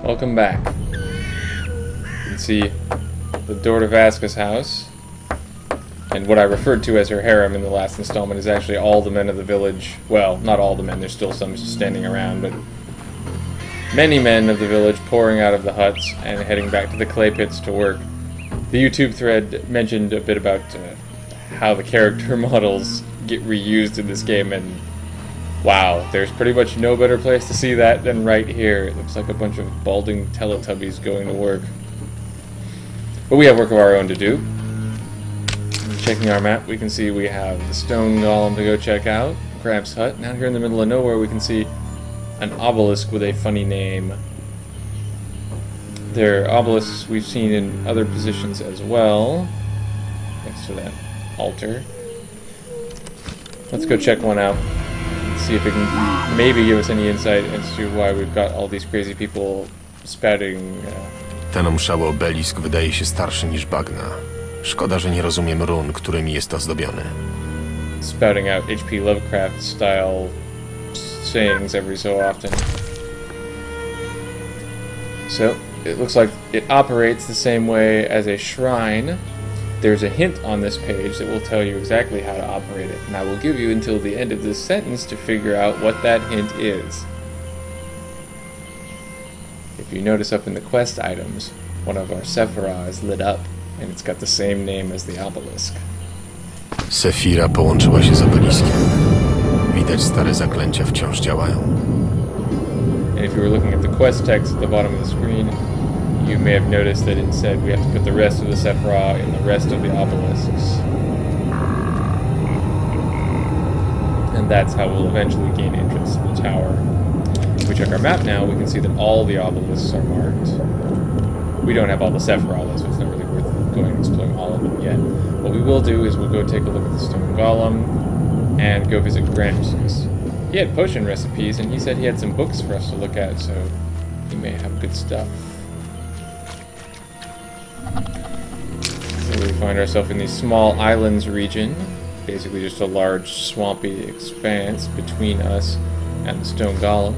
Welcome back. You can see the door to Vasca's house. And what I referred to as her harem in the last installment is actually all the men of the village. Well, not all the men, there's still some standing around, but many men of the village pouring out of the huts and heading back to the clay pits to work. The YouTube thread mentioned a bit about how the character models get reused in this game, and wow, there's pretty much no better place to see that than right here. It looks like a bunch of balding Teletubbies going to work. But we have work of our own to do. Checking our map, we can see we have the stone golem to go check out, Gramps' hut. Now here in the middle of nowhere we can see an obelisk with a funny name. There are obelisks we've seen in other positions as well, next to that altar. Let's go check one out and see if it can maybe give us any insight as to why we've got all these crazy people spouting. Ten omszały obelisk wydaje się starszy niż bagna. Szkoda, że nie rozumiem run, którymi jest ozdobiony. Spouting out H.P. Lovecraft style sayings every so often. So, it looks like it operates the same way as a shrine. There's a hint on this page that will tell you exactly how to operate it, and I will give you until the end of this sentence to figure out what that hint is. If you notice up in the quest items, one of our Sephira is lit up, and it's got the same name as the obelisk. Sefira połączyła się z obeliskiem. Widać, stare zaklęcia wciąż działają. And if you were looking at the quest text at the bottom of the screen, you may have noticed that it said we have to put the rest of the Sephira in the rest of the obelisks. And that's how we'll eventually gain entrance to the tower. If we check our map now, we can see that all the obelisks are marked. We don't have all the Sephira, so it's not really worth going and exploring all of them yet. What we will do is we'll go take a look at the stone golem and go visit Gramps. He had potion recipes, and he said he had some books for us to look at, so he may have good stuff. So we find ourselves in the small islands region, basically just a large swampy expanse between us and the stone golem.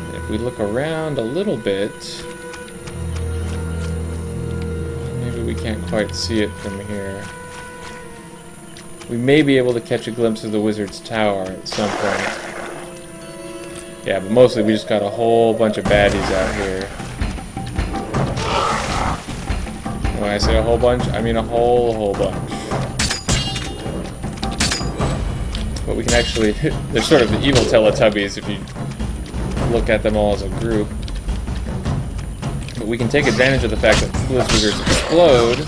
And if we look around a little bit, maybe we can't quite see it from here. We may be able to catch a glimpse of the wizard's tower at some point. Yeah, but mostly we just got a whole bunch of baddies out here. When I say a whole bunch, I mean a whole bunch. But we can actually... they're sort of the evil Teletubbies if you look at them all as a group. But we can take advantage of the fact that blizzwiggers explode.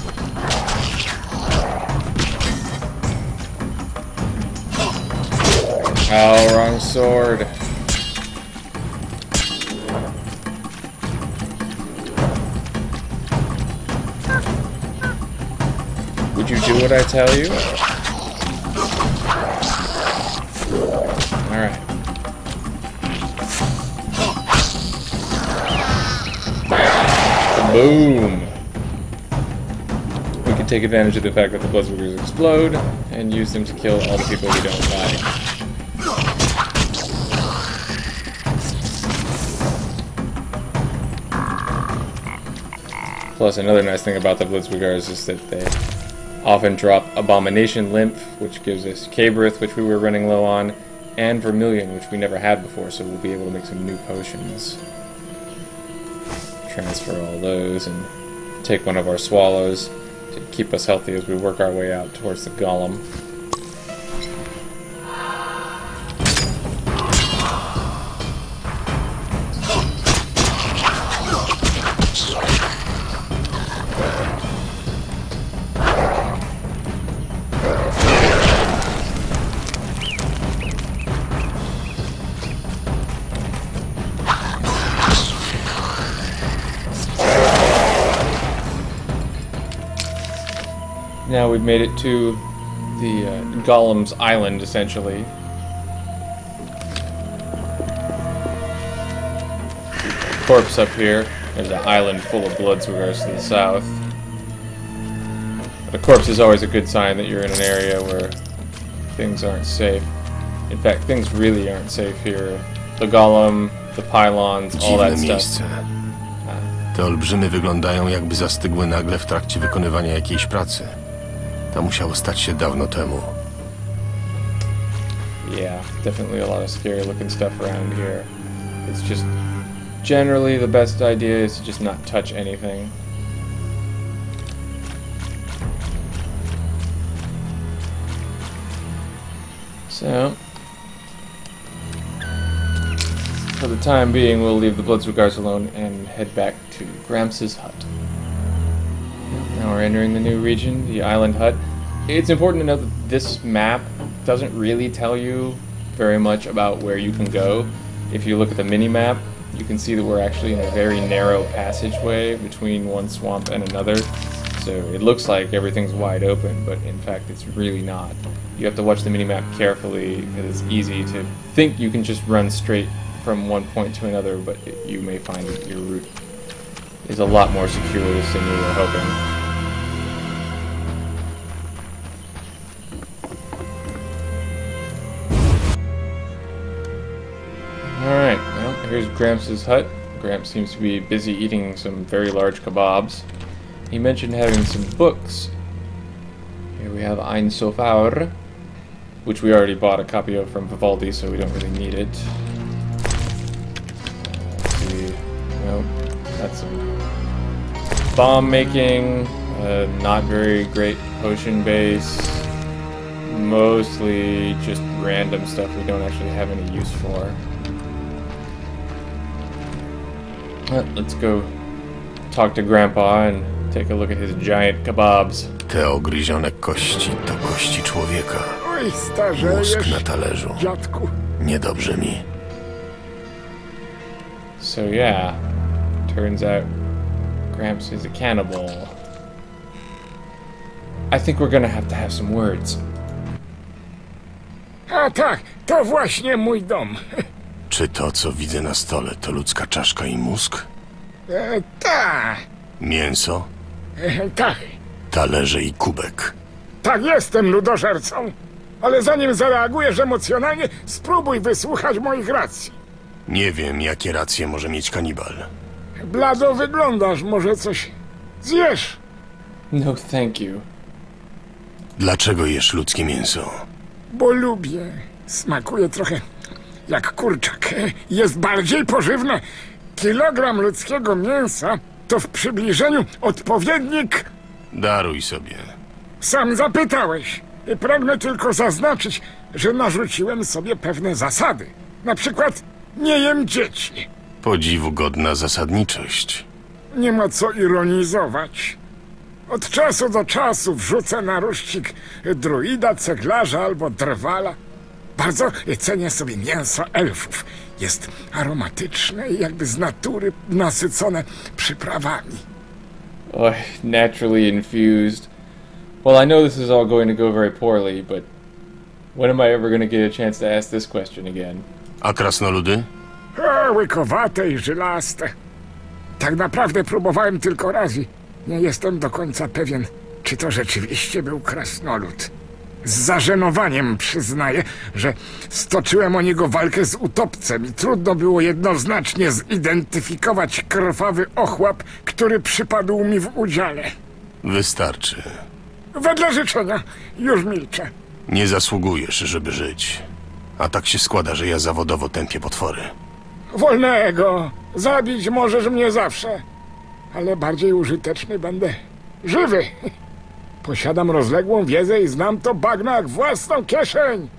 Oh, wrong sword. Would you do what I tell you? Alright. Boom! We can take advantage of the fact that the blizzwiggers explode and use them to kill all the people we don't like. Plus, another nice thing about the blitzwiggers is that they often drop Abomination Lymph, which gives us Cabrith, which we were running low on, and Vermilion, which we never had before, so we'll be able to make some new potions. Transfer all those and take one of our swallows to keep us healthy as we work our way out towards the golem. Now we've made it to the Golem's island, essentially. Corpse up here. There's an island full of bloodswiggers to the south. A corpse is always a good sign that you're in an area where things aren't safe. In fact, things really aren't safe here. The golem, the pylons, all that stuff. Te olbrzymy wyglądają, jakby zastygły nagle w trakcie wykonywania jakiejś pracy. To musiało stać się dawno temu. Yeah, definitely a lot of scary looking stuff around here. It's just generally the best idea is to just not touch anything. So, for the time being, we'll leave the Bloodsuit alone and head back to Gramps' hut. Now we're entering the new region, the island hut. It's important to note that this map doesn't really tell you very much about where you can go. If you look at the mini-map, you can see that we're actually in a very narrow passageway between one swamp and another. So it looks like everything's wide open, but in fact it's really not. You have to watch the mini-map carefully because it's easy to think you can just run straight from one point to another, but you may find that your route is a lot more circuitous than you were hoping. Alright, well, here's Gramps' hut. Gramps seems to be busy eating some very large kabobs. He mentioned having some books. Here we have Ein Sofar, which we already bought a copy of from Vivaldi, so we don't really need it. Let's see. Nope. That's some bomb making, not very great potion base. Mostly just random stuff we don't actually have any use for. Let's go talk to Grandpa and take a look at his giant kabobs. Te ogryzione kości to kości człowieka. Oj, starzejesz, Mózg na talerzu. dziadku. Niedobrze mi. So yeah, turns out Gramps is a cannibal. I think we're gonna have some words. A tak, to właśnie mój dom. Czy to, co widzę na stole, to ludzka czaszka i mózg? Tak, Mięso? tak, Talerze i kubek. tak jestem ludożercą. Ale zanim zareagujesz emocjonalnie, spróbuj wysłuchać moich racji. Nie wiem, jakie racje może mieć kanibal. Blado wyglądasz, może coś zjesz? No thank you. Dlaczego jesz ludzkie mięso? Bo lubię. Smakuje trochę jak kurczak. Jest bardziej pożywne. Kilogram ludzkiego mięsa to w przybliżeniu odpowiednik... Daruj sobie. Sam zapytałeś. Pragnę tylko zaznaczyć, że narzuciłem sobie pewne zasady. Na przykład nie jem dzieci. Podziwu godna zasadniczość. Nie ma co ironizować. Od czasu do czasu wrzucę na ruszcik druida, ceglarza albo drwala. Bardzo cenię sobie mięso elfów. Jest aromatyczne i jakby z natury nasycone przyprawami. Oh, naturally infused. Well, I know this is all going to go very poorly, but when am I ever going to get a chance to ask this question again? A krasnoludy? Łykowate i żylaste. Tak naprawdę próbowałem tylko raz i nie jestem do końca pewien, czy to rzeczywiście był krasnolud. Z zażenowaniem przyznaję, że stoczyłem o niego walkę z utopcem i trudno było jednoznacznie zidentyfikować krwawy ochłap, który przypadł mi w udziale. Wystarczy. Wedle życzenia, już milczę. Nie zasługujesz, żeby żyć. A tak się składa, że ja zawodowo tępię potwory. Wolnego, zabić możesz mnie zawsze, ale bardziej użyteczny będę żywy. Posiadam rozległą wiedzę i znam to bagno jak własną kieszeń.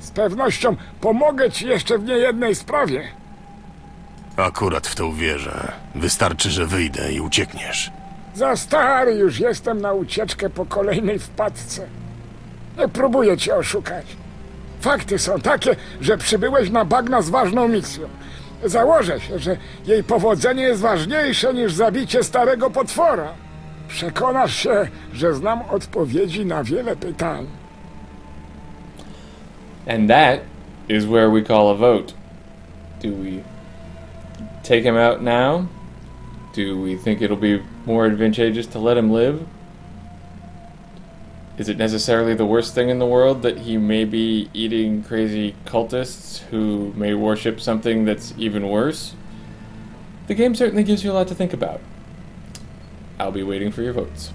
Z pewnością pomogę ci jeszcze w niejednej sprawie. Akurat w to uwierzę. Wystarczy, że wyjdę i uciekniesz. Za stary już jestem na ucieczkę po kolejnej wpadce. Nie próbuję cię oszukać. Fakty są takie, że przybyłeś na bagna z ważną misją. Założę się, że jej powodzenie jest ważniejsze niż zabicie starego potwora. Przekonasz się, że znam odpowiedzi na wiele pytań. And that is where we call a vote. Do we take him out now? Do we think it'll be more advantageous to let him live? Is it necessarily the worst thing in the world that he may be eating crazy cultists who may worship something that's even worse? The game certainly gives you a lot to think about. I'll be waiting for your votes.